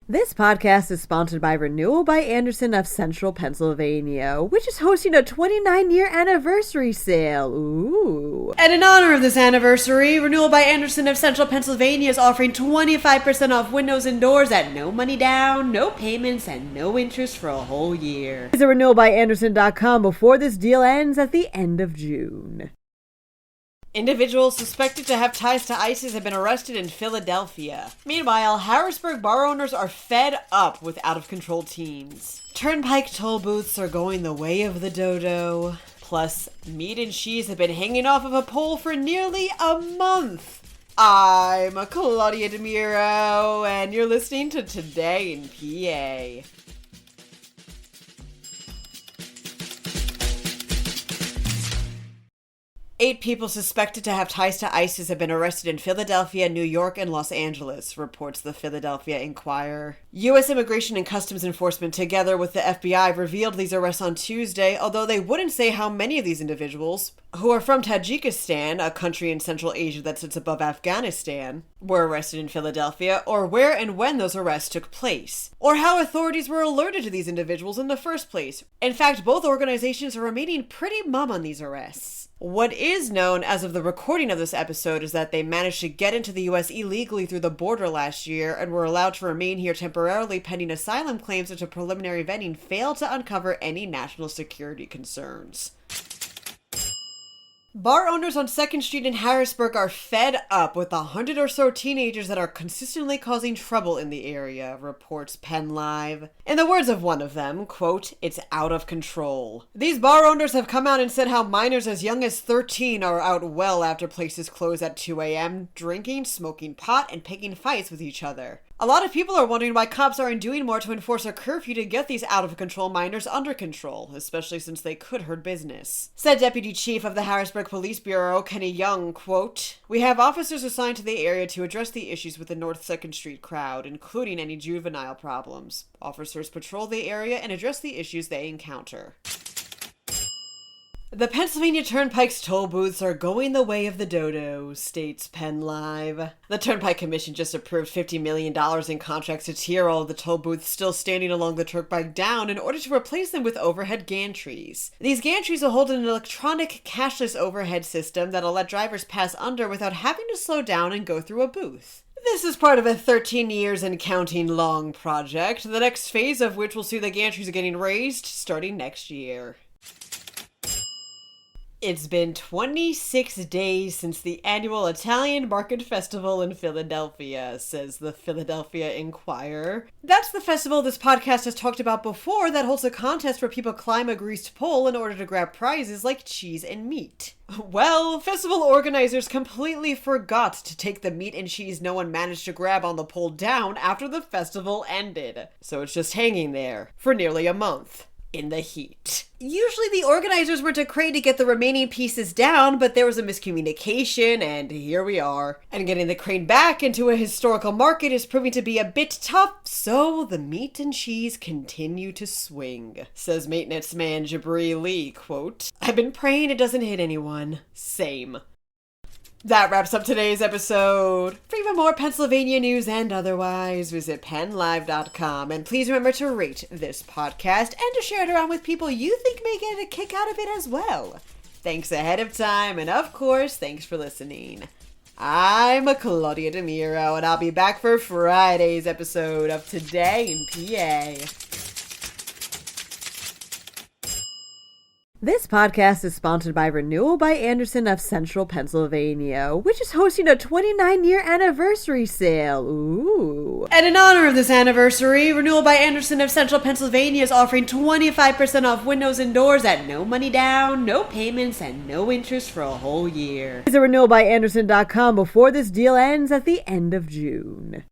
This podcast is sponsored by Renewal by Andersen of Central Pennsylvania, which is hosting a 29-year anniversary sale. Ooh. And in honor of this anniversary, Renewal by Andersen of Central Pennsylvania is offering 25% off windows and doors at no money down, no payments, and no interest for a whole year. Visit renewalbyandersen.com before this deal ends at the end of June. Individuals suspected to have ties to ISIS have been arrested in Philadelphia. Meanwhile, Harrisburg bar owners are fed up with out-of-control teens. Turnpike toll booths are going the way of the dodo. Plus, meat and cheese have been hanging off of a pole for nearly a month. I'm Claudia Dimuro, and you're listening to Today in PA. 8 people suspected to have ties to ISIS have been arrested in Philadelphia, New York, and Los Angeles, reports the Philadelphia Inquirer. U.S. Immigration and Customs Enforcement, together with the FBI, revealed these arrests on Tuesday, although they wouldn't say how many of these individuals, who are from Tajikistan, a country in Central Asia that sits above Afghanistan, were arrested in Philadelphia, or where and when those arrests took place, or how authorities were alerted to these individuals in the first place. In fact, both organizations are remaining pretty mum on these arrests. What is known as of the recording of this episode is that they managed to get into the U.S. illegally through the border last year and were allowed to remain here temporarily pending asylum claims, which a preliminary vetting failed to uncover any national security concerns. Bar owners on 2nd Street in Harrisburg are fed up with the 100 or so teenagers that are consistently causing trouble in the area, reports PennLive. In the words of one of them, quote, "It's out of control." These bar owners have come out and said how minors as young as 13 are out well after places close at 2 a.m., drinking, smoking pot, and picking fights with each other. A lot of people are wondering why cops aren't doing more to enforce a curfew to get these out-of-control minors under control, especially since they could hurt business. Said Deputy Chief of the Harrisburg Police Bureau, Kenny Young, quote, "We have officers assigned to the area to address the issues with the North 2nd Street crowd, including any juvenile problems. Officers patrol the area and address the issues they encounter." The Pennsylvania Turnpike's toll booths are going the way of the dodo, states PennLive. The Turnpike Commission just approved $50 million in contracts to tear all of the toll booths still standing along the Turnpike down in order to replace them with overhead gantries. These gantries will hold an electronic cashless overhead system that'll let drivers pass under without having to slow down and go through a booth. This is part of a 13 years and counting long project, the next phase of which will see the gantries getting raised starting next year. It's been 26 days since the annual Italian Market Festival in Philadelphia, says the Philadelphia Inquirer. That's the festival this podcast has talked about before that holds a contest where people climb a greased pole in order to grab prizes like cheese and meat. Well, festival organizers completely forgot to take the meat and cheese no one managed to grab on the pole down after the festival ended. So it's just hanging there for nearly a month. In the heat. Usually the organizers were to crane to get the remaining pieces down, but there was a miscommunication, and here we are. And getting the crane back into a historical market is proving to be a bit tough, so the meat and cheese continue to swing. Says maintenance man Jabri Lee, quote, "I've been praying it doesn't hit anyone. Same." That wraps up today's episode. For even more Pennsylvania news and otherwise, visit PennLive.com. And please remember to rate this podcast and to share it around with people you think may get a kick out of it as well. Thanks ahead of time, and of course, thanks for listening. I'm Claudia Dimuro, and I'll be back for Friday's episode of Today in PA. This podcast is sponsored by Renewal by Andersen of Central Pennsylvania, which is hosting a 29-year anniversary sale. Ooh. And in honor of this anniversary, Renewal by Andersen of Central Pennsylvania is offering 25% off windows and doors at no money down, no payments, and no interest for a whole year. Visit renewalbyandersen.com before this deal ends at the end of June.